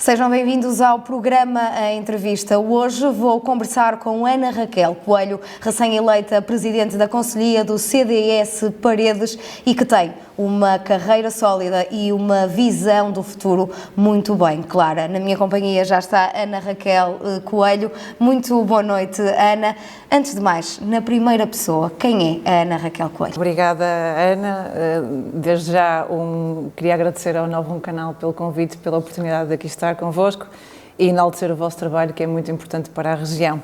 Sejam bem-vindos ao programa A Entrevista. Hoje vou conversar com Ana Raquel Coelho, recém-eleita Presidente da Conselhia do CDS Paredes e que tem uma carreira sólida e uma visão do futuro muito bem clara. Na minha companhia já está Ana Raquel Coelho. Muito boa noite, Ana. Antes de mais, na primeira pessoa, quem é a Ana Raquel Coelho? Obrigada, Ana. Desde já queria agradecer ao Novo Canal pelo convite, pela oportunidade de aqui estar convosco e enaltecer o vosso trabalho, que é muito importante para a região.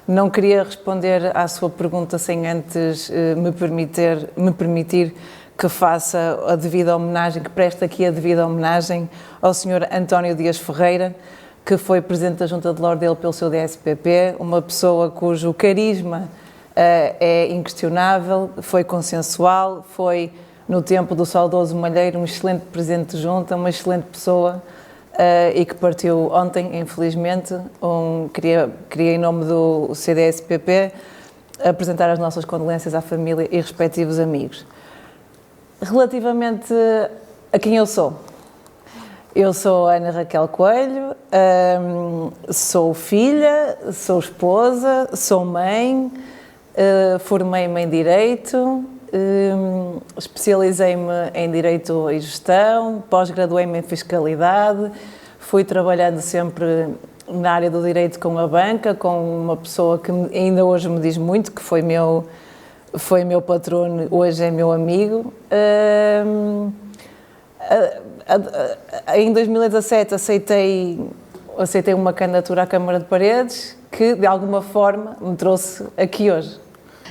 Não queria responder à sua pergunta sem antes me permitir que faça a devida homenagem, que preste aqui a devida homenagem ao Sr. António Dias Ferreira, que foi Presidente da Junta de Ordem pelo seu DSPP, uma pessoa cujo carisma é inquestionável, foi consensual, foi, no tempo do saudoso Malheiro, um excelente Presidente de Junta, uma excelente pessoa e que partiu ontem, infelizmente. Queria, em nome do CDSPP, apresentar as nossas condolências à família e respectivos amigos. Relativamente a quem eu sou sou Ana Raquel Coelho, sou filha, sou esposa, sou mãe, formei-me em Direito, especializei-me em Direito e Gestão, pós-graduei-me em Fiscalidade, fui trabalhando sempre na área do Direito com a banca, com uma pessoa que ainda hoje me diz muito, que foi meu patrono, hoje é meu amigo. Em 2017 aceitei uma candidatura à Câmara de Paredes que, de alguma forma, me trouxe aqui hoje.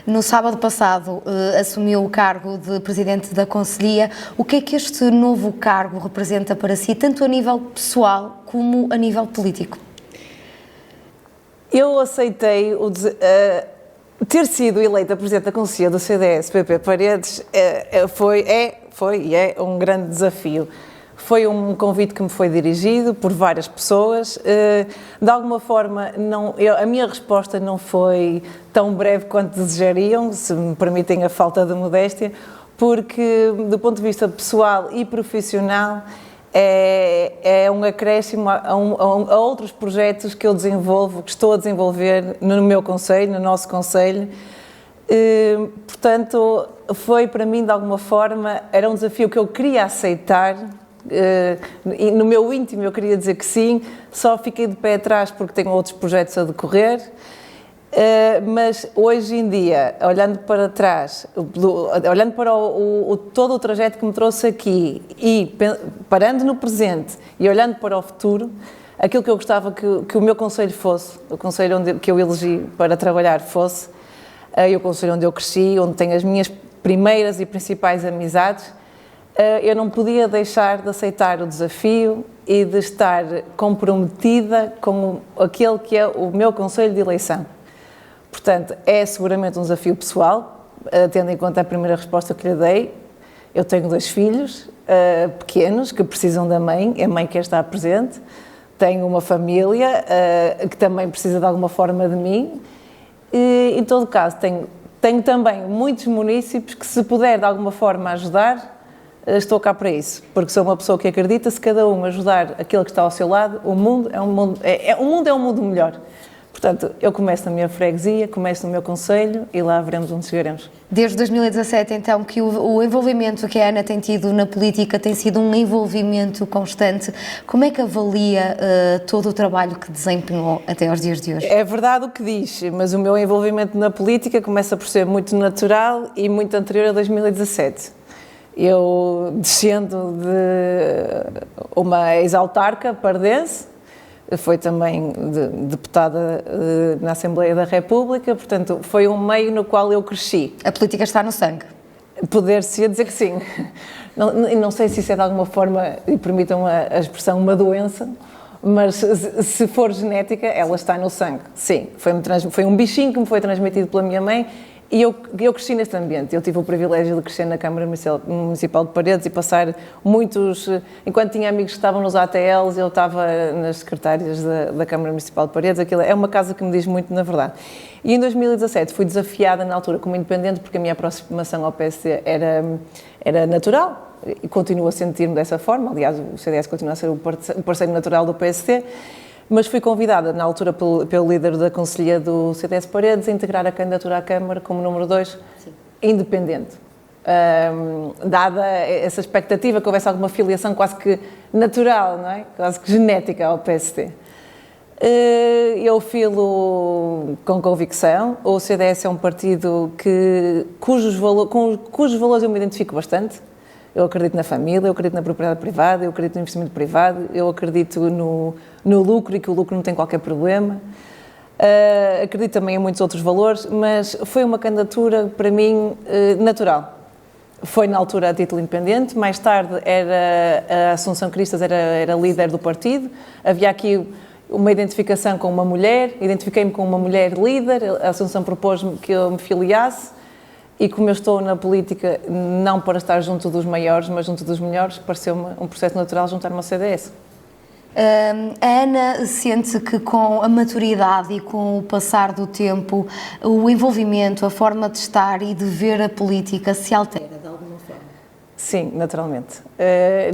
No sábado passado assumiu o cargo de Presidente da Conselhia. O que é que este novo cargo representa para si, tanto a nível pessoal como a nível político? Eu aceitei ter sido eleita Presidente da Conselhia do CDS-PP Paredes foi um grande desafio. Foi um convite que me foi dirigido por várias pessoas. De alguma forma, a minha resposta não foi tão breve quanto desejariam, se me permitem a falta de modéstia, porque, do ponto de vista pessoal e profissional, é um acréscimo a outros projetos que eu desenvolvo, que estou a desenvolver no meu concelho, no nosso concelho. Portanto, foi para mim, de alguma forma, era um desafio que eu queria aceitar. E no meu íntimo eu queria dizer que sim, só fiquei de pé atrás porque tenho outros projetos a decorrer, mas hoje em dia, olhando para trás, olhando para todo o trajeto que me trouxe aqui e parando no presente e olhando para o futuro, aquilo que eu gostava que o meu concelho fosse, o concelho que eu elegi para trabalhar fosse, e o concelho onde eu cresci, onde tenho as minhas primeiras e principais amizades. Eu não podia deixar de aceitar o desafio e de estar comprometida com aquele que é o meu conselho de eleição. Portanto, é seguramente um desafio pessoal, tendo em conta a primeira resposta que lhe dei. Eu tenho 2 filhos pequenos que precisam da mãe, é a mãe que está presente. Tenho uma família que também precisa de alguma forma de mim. E, em todo caso, tenho também muitos munícipes que, se puder de alguma forma ajudar, estou cá para isso, porque sou uma pessoa que acredita, se cada um ajudar aquele que está ao seu lado, o mundo é um mundo melhor. Portanto, eu começo na minha freguesia, começo no meu concelho e lá veremos onde chegaremos. Desde 2017, então, que o envolvimento que a Ana tem tido na política tem sido um envolvimento constante. Como é que avalia todo o trabalho que desempenhou até aos dias de hoje? É verdade o que diz, mas o meu envolvimento na política começa por ser muito natural e muito anterior a 2017. Eu, descendo de uma ex-autarca pardense, foi também deputada na Assembleia da República, portanto, foi um meio no qual eu cresci. A política está no sangue? Poder-se dizer que sim. Não sei se isso é de alguma forma, e permitam a expressão, uma doença, mas se for genética, ela está no sangue. Sim, foi um bichinho que me foi transmitido pela minha mãe. E eu cresci neste ambiente. Eu tive o privilégio de crescer na Câmara Municipal de Paredes e passar enquanto tinha amigos que estavam nos ATLs, eu estava nas secretárias da Câmara Municipal de Paredes. Aquilo é uma casa que me diz muito, na verdade. E em 2017 fui desafiada na altura como independente, porque a minha aproximação ao PSD era natural. e continuo a sentir-me dessa forma. Aliás, o CDS continua a ser o parceiro natural do PSD, mas fui convidada, na altura, pelo líder da Conselhia do CDS Paredes, a integrar a candidatura à Câmara como número 2, independente. Dada essa expectativa que houvesse alguma filiação quase que natural, não é? Quase que genética ao PSD. Eu filo com convicção. O CDS é um partido cujos valores eu me identifico bastante. Eu acredito na família, eu acredito na propriedade privada, eu acredito no investimento privado, eu acredito no lucro e que o lucro não tem qualquer problema. Acredito também em muitos outros valores, mas foi uma candidatura, para mim, natural. Foi na altura a título independente, mais tarde a Assunção Cristas era líder do partido, havia aqui uma identificação com uma mulher, identifiquei-me com uma mulher líder, a Assunção propôs-me que eu me filiasse e como eu estou na política não para estar junto dos maiores, mas junto dos melhores, pareceu-me um processo natural juntar-me ao CDS. A Ana sente que com a maturidade e com o passar do tempo, o envolvimento, a forma de estar e de ver a política se altera de alguma forma? Sim, naturalmente.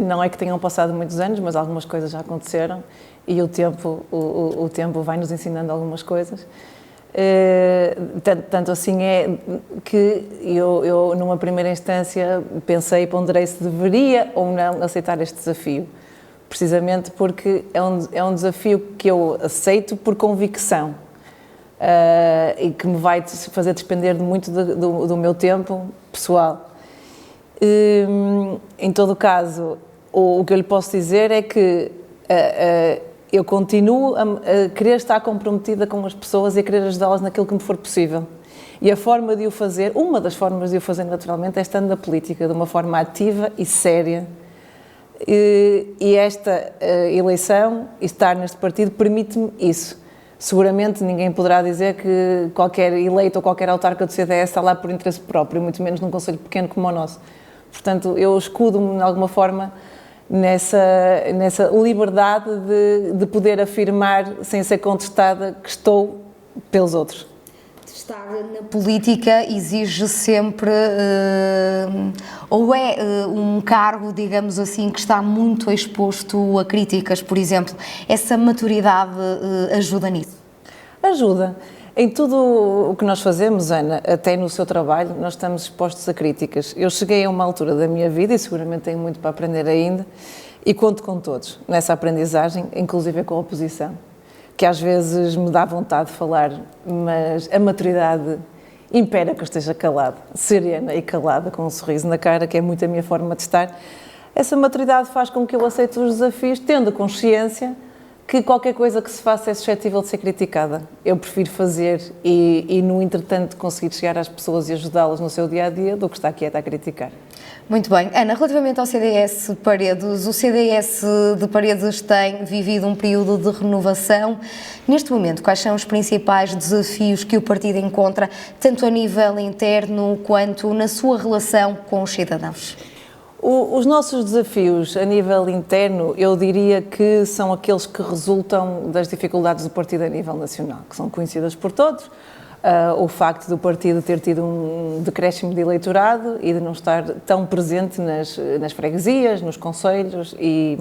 Não é que tenham passado muitos anos, mas algumas coisas já aconteceram e o tempo vai nos ensinando algumas coisas. Tanto assim é que eu numa primeira instância pensei e ponderei se deveria ou não aceitar este desafio. Precisamente porque é um desafio que eu aceito por convicção e que me vai fazer despender muito do meu tempo pessoal. Em todo o caso, o que eu lhe posso dizer é que eu continuo a querer estar comprometida com as pessoas e a querer ajudá-las naquilo que me for possível. E a forma de o fazer, uma das formas de o fazer naturalmente, é estando na política de uma forma ativa e séria. E esta eleição e estar neste partido permite-me isso. Seguramente ninguém poderá dizer que qualquer eleito ou qualquer autarca do CDS está lá por interesse próprio, muito menos num concelho pequeno como o nosso. Portanto, eu escudo-me de alguma forma nessa liberdade de poder afirmar, sem ser contestada, que estou pelos outros. Estar na política exige sempre, ou é um cargo, digamos assim, que está muito exposto a críticas, por exemplo. Essa maturidade ajuda nisso? Ajuda. Em tudo o que nós fazemos, Ana, até no seu trabalho, nós estamos expostos a críticas. Eu cheguei a uma altura da minha vida, e seguramente tenho muito para aprender ainda, e conto com todos nessa aprendizagem, inclusive com a oposição, que às vezes me dá vontade de falar, mas a maturidade impera que eu esteja calada, serena e calada, com um sorriso na cara, que é muito a minha forma de estar. Essa maturidade faz com que eu aceite os desafios, tendo consciência que qualquer coisa que se faça é suscetível de ser criticada. Eu prefiro fazer e no entretanto, conseguir chegar às pessoas e ajudá-las no seu dia-a-dia do que estar quieta a criticar. Muito bem. Ana, relativamente ao CDS Paredes, o CDS de Paredes tem vivido um período de renovação. Neste momento, quais são os principais desafios que o partido encontra, tanto a nível interno quanto na sua relação com os cidadãos? Os nossos desafios a nível interno, eu diria que são aqueles que resultam das dificuldades do partido a nível nacional, que são conhecidas por todos. O facto do partido ter tido um decréscimo de eleitorado e de não estar tão presente nas freguesias, nos concelhos e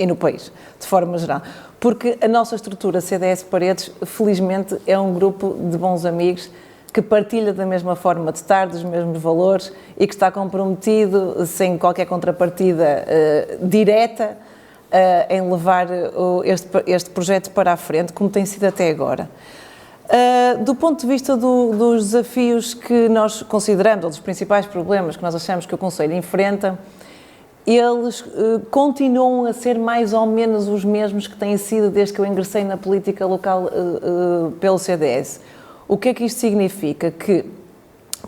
no país, de forma geral. Porque a nossa estrutura CDS Paredes, felizmente, é um grupo de bons amigos que partilha da mesma forma de estar, dos mesmos valores e que está comprometido, sem qualquer contrapartida direta, em levar este projeto para a frente, como tem sido até agora. Do ponto de vista dos desafios que nós consideramos, ou dos principais problemas que nós achamos que o Conselho enfrenta, eles continuam a ser mais ou menos os mesmos que têm sido desde que eu ingressei na política local pelo CDS. O que é que isto significa? Que,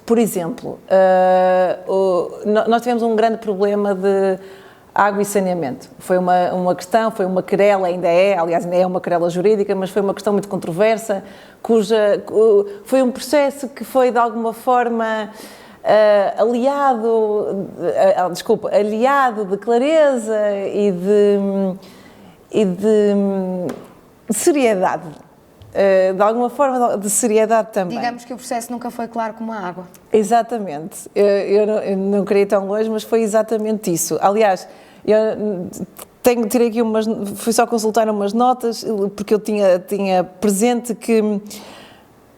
por exemplo, nós tivemos um grande problema de água e saneamento. Foi uma questão, foi uma querela, ainda é, aliás, ainda é uma querela jurídica, mas foi uma questão muito controversa, foi um processo que foi, de alguma forma, aliado de clareza e de seriedade. de alguma forma de seriedade também. Digamos que o processo nunca foi claro como a água. Exatamente. Eu não queria ir tão longe, mas foi exatamente isso. Aliás, tirei aqui fui só consultar umas notas, porque eu tinha presente que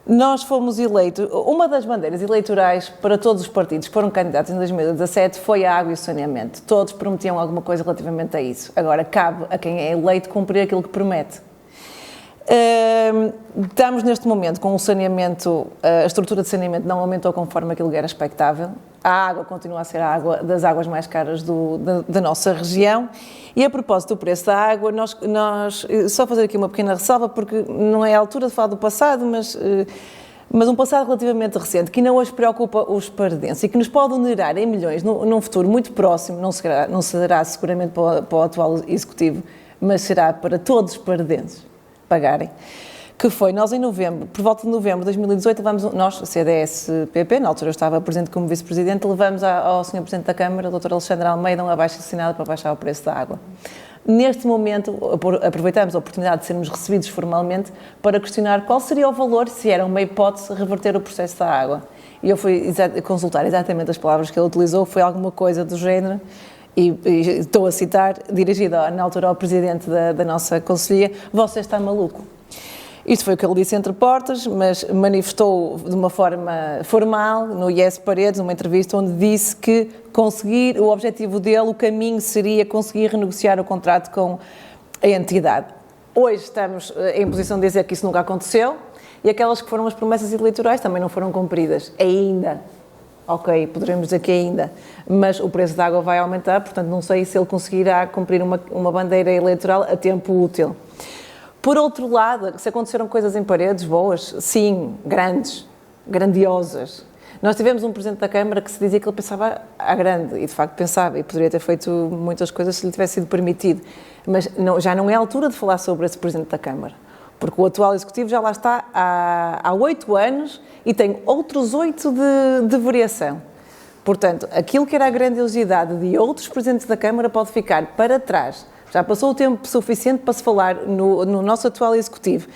nós fomos eleitos, uma das bandeiras eleitorais para todos os partidos que foram candidatos em 2017 foi a água e o saneamento. Todos prometiam alguma coisa relativamente a isso. Agora, cabe a quem é eleito cumprir aquilo que promete. Estamos neste momento com o saneamento, a estrutura de saneamento não aumentou conforme aquilo que era expectável. A água continua a ser a água das águas mais caras da nossa região. E a propósito do preço da água, nós só fazer aqui uma pequena ressalva, porque não é a altura de falar do passado, mas um passado relativamente recente, que não hoje preocupa os pardenses e que nos pode onerar em milhões num futuro muito próximo, não será seguramente para o atual Executivo, mas será para todos os pardenses pagarem, que foi, nós em novembro, por volta de novembro de 2018, nós, CDS-PP, na altura eu estava presente como vice-presidente, levamos ao Sr. Presidente da Câmara, o Dr. Alexandre Almeida, uma abaixo-assinada para baixar o preço da água. Neste momento, aproveitamos a oportunidade de sermos recebidos formalmente para questionar qual seria o valor, se era uma hipótese, reverter o processo da água. E eu fui consultar exatamente as palavras que ele utilizou, foi alguma coisa do género, e estou a citar, dirigida na altura ao Presidente da nossa Conselhia: você está maluco. Isto foi o que ele disse entre portas, mas manifestou de uma forma formal no IES Paredes, numa entrevista onde disse que o objetivo dele, o caminho seria conseguir renegociar o contrato com a entidade. Hoje estamos em posição de dizer que isso nunca aconteceu e aquelas que foram as promessas eleitorais também não foram cumpridas, ainda. Ok, poderemos dizer que ainda, mas o preço da água vai aumentar, portanto não sei se ele conseguirá cumprir uma bandeira eleitoral a tempo útil. Por outro lado, se aconteceram coisas em Paredes boas, sim, grandiosas. Nós tivemos um Presidente da Câmara que se dizia que ele pensava à grande, e de facto pensava, e poderia ter feito muitas coisas se lhe tivesse sido permitido, mas já não é a altura de falar sobre esse Presidente da Câmara, porque o atual Executivo já lá está há 8 anos e tem outros 8 de variação. Portanto, aquilo que era a grandiosidade de outros Presidentes da Câmara pode ficar para trás. Já passou o tempo suficiente para se falar no nosso atual Executivo.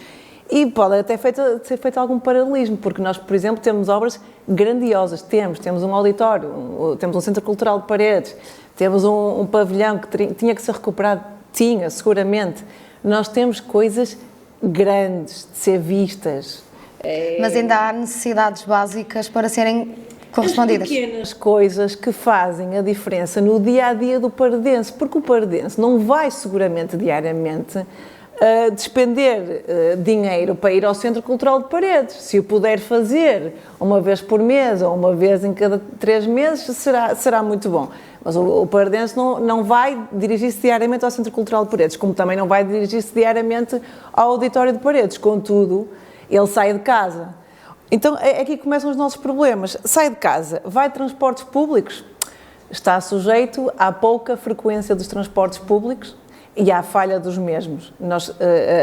E pode até ser feito algum paralelismo, porque nós, por exemplo, temos obras grandiosas. Temos um auditório, temos um Centro Cultural de Paredes, temos um pavilhão que tinha que ser recuperado. Tinha, seguramente. Nós temos coisas grandes de ser vistas. Mas ainda há necessidades básicas para serem correspondidas. As pequenas coisas que fazem a diferença no dia-a-dia do paredense, porque o paredense não vai seguramente diariamente despender dinheiro para ir ao Centro Cultural de Paredes. Se o puder fazer uma vez por mês ou uma vez em cada 3 meses, será muito bom. Mas o paredense não vai dirigir-se diariamente ao Centro Cultural de Paredes, como também não vai dirigir-se diariamente ao Auditório de Paredes. Contudo, ele sai de casa. Então, é aqui que começam os nossos problemas. Sai de casa, vai de transportes públicos, está sujeito à pouca frequência dos transportes públicos e à falha dos mesmos.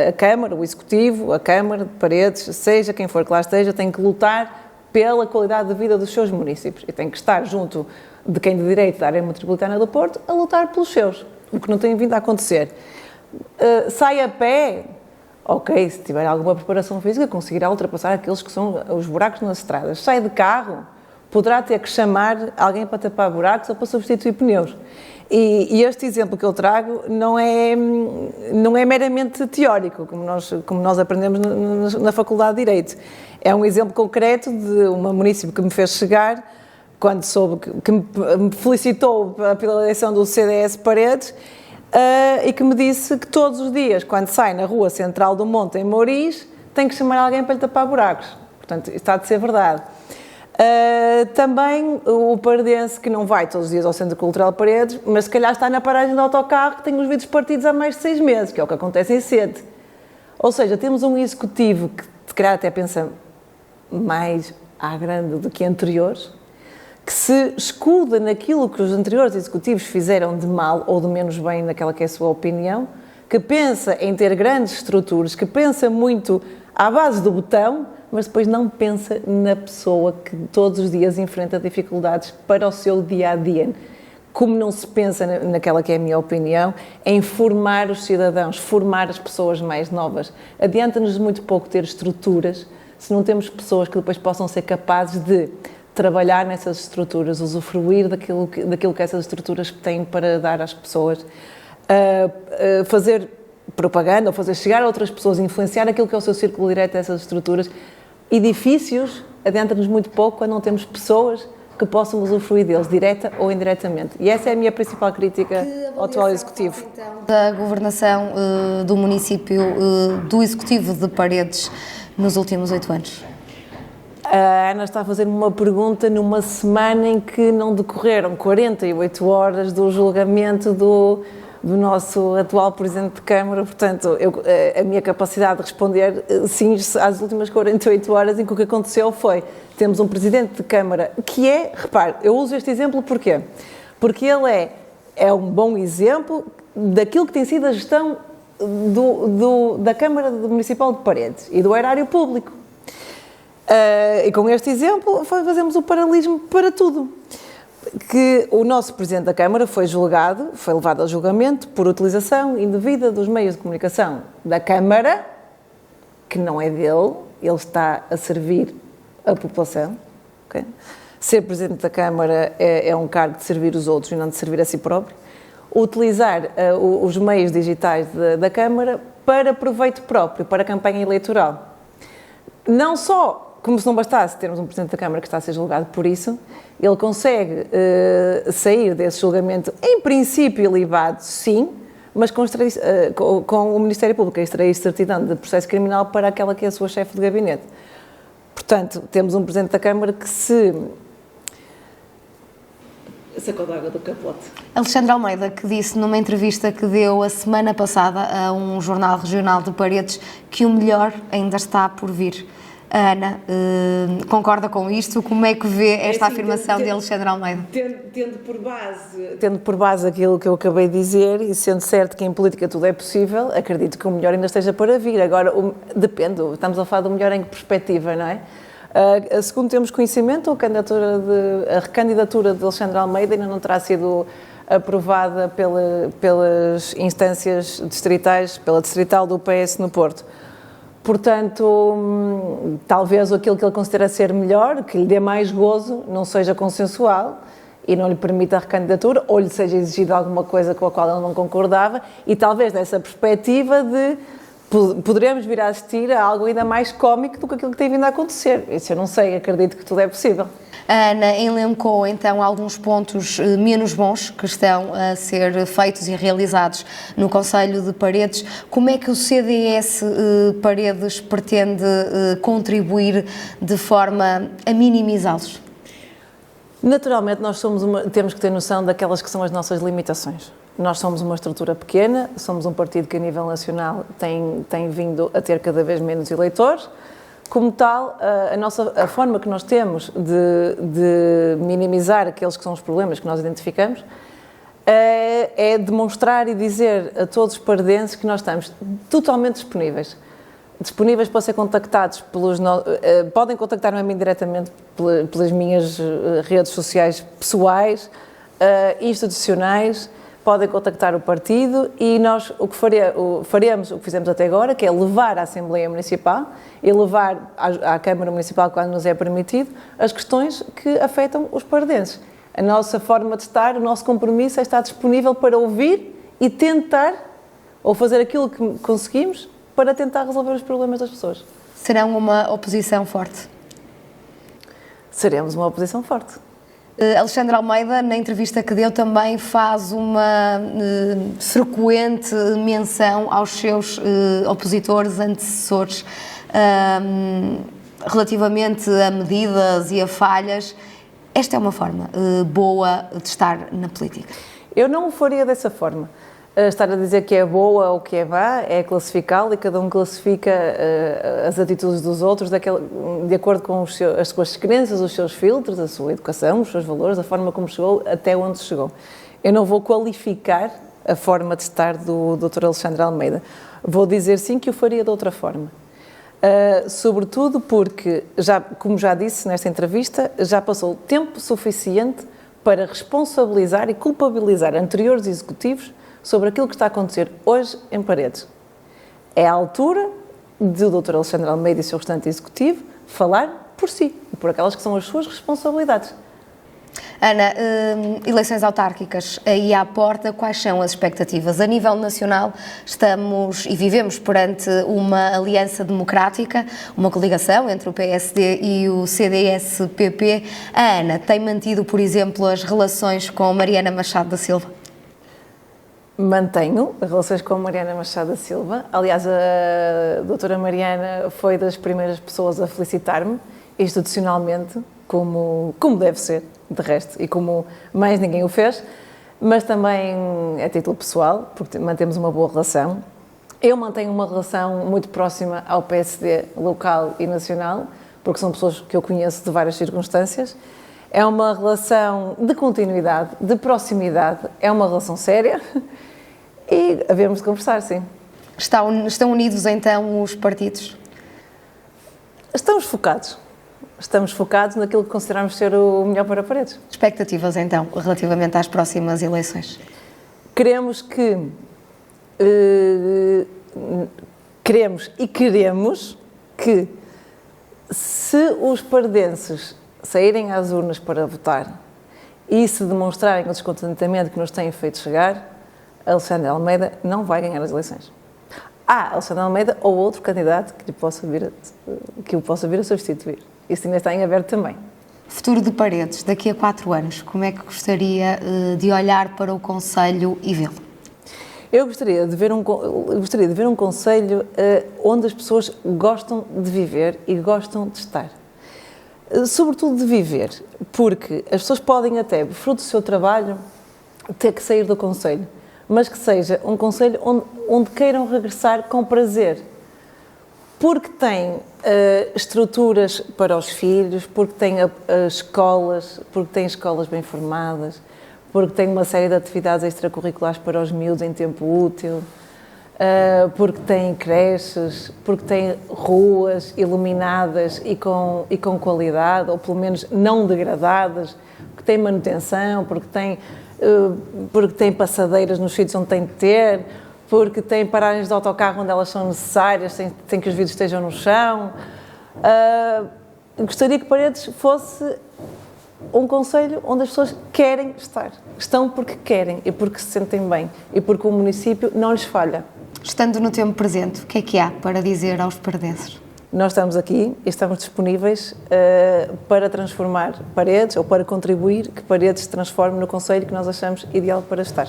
A Câmara, o Executivo, a Câmara de Paredes, seja quem for que lá esteja, tem que lutar pela qualidade de vida dos seus municípios e tem que estar junto de quem de direito da área metropolitana do Porto a lutar pelos seus, o que não tem vindo a acontecer. Sai a pé, ok, se tiver alguma preparação física, conseguirá ultrapassar aqueles que são os buracos nas estradas. Sai de carro, poderá ter que chamar alguém para tapar buracos ou para substituir pneus. E este exemplo que eu trago não é meramente teórico, como nós aprendemos na Faculdade de Direito. É um exemplo concreto de uma município que me fez chegar, quando soube que me felicitou pela eleição do CDS Paredes, e que me disse que todos os dias, quando sai na rua central do Monte, em Mouriz, tem que chamar alguém para lhe tapar buracos. Portanto, está de ser verdade. Também o paredense que não vai todos os dias ao Centro Cultural de Paredes, mas se calhar está na paragem do autocarro que tem os vidros partidos há mais de 6 meses, que é o que acontece em Sede. Ou seja, temos um executivo que se calhar até pensa mais à grande do que anteriores, que se escuda naquilo que os anteriores executivos fizeram de mal ou de menos bem naquela que é a sua opinião, que pensa em ter grandes estruturas, que pensa muito à base do botão, mas depois não pensa na pessoa que todos os dias enfrenta dificuldades para o seu dia-a-dia. como não se pensa naquela que é a minha opinião, em formar os cidadãos, formar as pessoas mais novas. Adianta-nos muito pouco ter estruturas se não temos pessoas que depois possam ser capazes de trabalhar nessas estruturas, usufruir daquilo que essas estruturas têm para dar às pessoas, fazer propaganda, ou fazer chegar a outras pessoas, influenciar aquilo que é o seu círculo direto dessas estruturas. Edifícios, adianta-nos muito pouco quando não temos pessoas que possam usufruir deles, direta ou indiretamente. E essa é a minha principal crítica ao atual Executivo. Então, da governação do município, do Executivo de Paredes, nos últimos 8 anos? A Ana está a fazer-me uma pergunta numa semana em que não decorreram 48 horas do julgamento do nosso atual Presidente de Câmara, portanto, a minha capacidade de responder cinge-se às últimas 48 horas em que o que aconteceu foi, temos um Presidente de Câmara que repare, eu uso este exemplo porquê? Porque ele é um bom exemplo daquilo que tem sido a gestão da Câmara Municipal de Paredes e do erário público. E com este exemplo fazemos o paralelismo para tudo. Que o nosso Presidente da Câmara foi levado a julgamento por utilização indevida dos meios de comunicação da Câmara, que não é dele, ele está a servir a população. Okay? Ser Presidente da Câmara é um cargo de servir os outros e não de servir a si próprio. Utilizar os meios digitais da Câmara para proveito próprio, para a campanha eleitoral. Não só, como se não bastasse termos um Presidente da Câmara que está a ser julgado por isso, ele consegue sair desse julgamento, em princípio ilibado, sim, mas com o Ministério Público a extrair certidão de processo criminal para aquela que é a sua chefe de gabinete. Portanto, temos um Presidente da Câmara que se sacou da água do capote. Alexandre Almeida, que disse numa entrevista que deu a semana passada a um jornal regional de Paredes que o melhor ainda está por vir. A Ana concorda com isto? Como é que vê esta afirmação de Alexandre Almeida? Tendo por base aquilo que eu acabei de dizer e sendo certo que em política tudo é possível, acredito que o melhor ainda esteja para vir. Agora, depende, estamos a falar do melhor em que perspectiva, não é? Segundo temos conhecimento, a recandidatura de Alexandre Almeida ainda não terá sido aprovada pelas instâncias distritais, pela distrital do PS no Porto. Portanto, talvez aquilo que ele considera ser melhor, que lhe dê mais gozo, não seja consensual e não lhe permita a recandidatura, ou lhe seja exigida alguma coisa com a qual ele não concordava, e talvez dessa perspectiva poderemos vir a assistir a algo ainda mais cómico do que aquilo que tem vindo a acontecer. Isso eu não sei, acredito que tudo é possível. A Ana elencou então alguns pontos menos bons que estão a ser feitos e realizados no Concelho de Paredes. Como é que o CDS Paredes pretende contribuir de forma a minimizá-los? Naturalmente, temos que ter noção daquelas que são as nossas limitações. Nós somos uma estrutura pequena, somos um partido que a nível nacional tem vindo a ter cada vez menos eleitores. Como tal, a forma que nós temos de minimizar aqueles que são os problemas que nós identificamos é demonstrar e dizer a todos os paredenses que nós estamos totalmente disponíveis para ser contactados podem contactar-me a mim diretamente pelas minhas redes sociais pessoais, institucionais, podem contactar o partido e nós o que faremos, o que fizemos até agora, que é levar à Assembleia Municipal e levar à Câmara Municipal, quando nos é permitido, as questões que afetam os paredenses. A nossa forma de estar, o nosso compromisso é estar disponível para ouvir e tentar, ou fazer aquilo que conseguimos, para tentar resolver os problemas das pessoas. Serão uma oposição forte? Seremos uma oposição forte. Alexandre Almeida, na entrevista que deu, também faz uma frequente menção aos seus opositores, antecessores, relativamente a medidas e a falhas. Esta é uma forma boa de estar na política? Eu não o faria dessa forma. Estar a dizer que é boa ou que é má é classificá-lo e cada um classifica as atitudes dos outros de acordo com as suas crenças, os seus filtros, a sua educação, os seus valores, a forma como chegou até onde chegou. Eu não vou qualificar a forma de estar do Dr. Alexandre Almeida. Vou dizer sim que o faria de outra forma. Sobretudo porque, como já disse nesta entrevista, já passou tempo suficiente para responsabilizar e culpabilizar anteriores executivos sobre aquilo que está a acontecer hoje em Paredes. É a altura do Dr. Alexandre Almeida e seu restante executivo falar por si e por aquelas que são as suas responsabilidades. Ana, eleições autárquicas aí à porta, quais são as expectativas? A nível nacional estamos e vivemos perante uma aliança democrática, uma coligação entre o PSD e o CDS-PP. A Ana tem mantido, por exemplo, as relações com Mariana Machado da Silva? Mantenho as relações com a Mariana Machado da Silva. Aliás, a doutora Mariana foi das primeiras pessoas a felicitar-me institucionalmente, como deve ser, de resto, e como mais ninguém o fez, mas também a título pessoal, porque mantemos uma boa relação. Eu mantenho uma relação muito próxima ao PSD local e nacional, porque são pessoas que eu conheço de várias circunstâncias. É uma relação de continuidade, de proximidade, é uma relação séria e havemos de conversar, sim. Estão unidos então os partidos? Estamos focados naquilo que consideramos ser o melhor para Paredes. Expectativas então, relativamente às próximas eleições? Queremos que se os paredenses saírem às urnas para votar e se demonstrarem o descontentamento que nos têm feito chegar, Alexandre Almeida não vai ganhar as eleições. Há Alexandre Almeida ou outro candidato que o possa vir a substituir. Isso ainda está em aberto também. Futuro de Paredes, daqui a 4 anos, como é que gostaria de olhar para o concelho e vê-lo? Eu gostaria de ver um concelho onde as pessoas gostam de viver e gostam de estar. Sobretudo de viver, porque as pessoas podem até, fruto do seu trabalho, ter que sair do concelho, mas que seja um concelho onde queiram regressar com prazer, porque tem estruturas para os filhos, porque tem escolas bem formadas, porque tem uma série de atividades extracurriculares para os miúdos em tempo útil, porque tem creches, porque tem ruas iluminadas e com qualidade, ou pelo menos não degradadas, porque tem manutenção, porque tem passadeiras nos sítios onde tem de ter, porque tem paragens de autocarro onde elas são necessárias, sem que os vidros estejam no chão. Gostaria que Paredes fosse um concelho onde as pessoas querem estar. Estão porque querem e porque se sentem bem e porque o município não lhes falha. Estando no tempo presente, o que é que há para dizer aos paredenses? Nós estamos aqui e estamos disponíveis para transformar Paredes ou para contribuir que Paredes se transforme no concelho que nós achamos ideal para estar.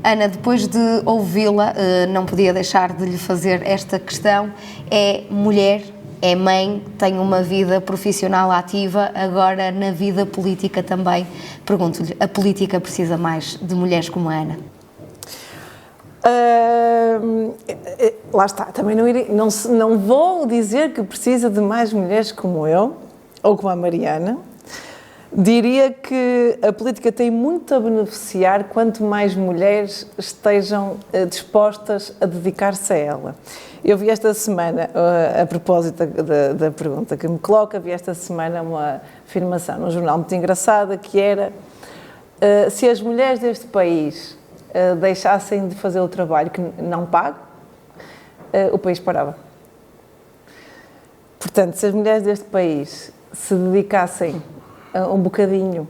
Ana, depois de ouvi-la, não podia deixar de lhe fazer esta questão. É mulher, é mãe, tem uma vida profissional ativa, agora na vida política também. Pergunto-lhe, a política precisa mais de mulheres como a Ana? Lá está, também não vou dizer que precisa de mais mulheres como eu, ou como a Mariana. Diria que a política tem muito a beneficiar quanto mais mulheres estejam dispostas a dedicar-se a ela. Eu vi esta semana, a propósito da pergunta que me coloca, vi esta semana uma afirmação num jornal muito engraçada que era se as mulheres deste país deixassem de fazer o trabalho que não pagam, o país parava. Portanto, se as mulheres deste país se dedicassem um bocadinho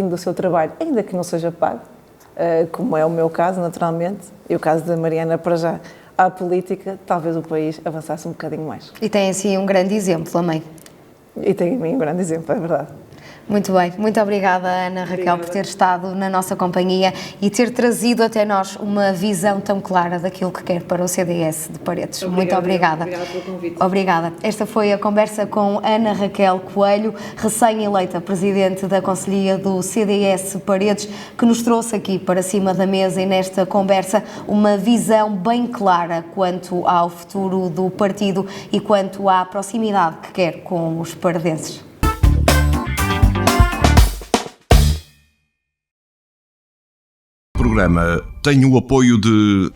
do seu trabalho, ainda que não seja pago, como é o meu caso, naturalmente, e o caso da Mariana para já, à política, talvez o país avançasse um bocadinho mais. E tem assim um grande exemplo, a mãe. E tem em mim um grande exemplo, é verdade. Muito bem, muito obrigada Ana Raquel por ter estado na nossa companhia e ter trazido até nós uma visão tão clara daquilo que quer para o CDS de Paredes. Muito obrigada. Obrigada pelo convite. Obrigada. Esta foi a conversa com Ana Raquel Coelho, recém-eleita Presidente da Conselhia do CDS Paredes, que nos trouxe aqui para cima da mesa e nesta conversa uma visão bem clara quanto ao futuro do partido e quanto à proximidade que quer com os paredenses. O programa tem o apoio de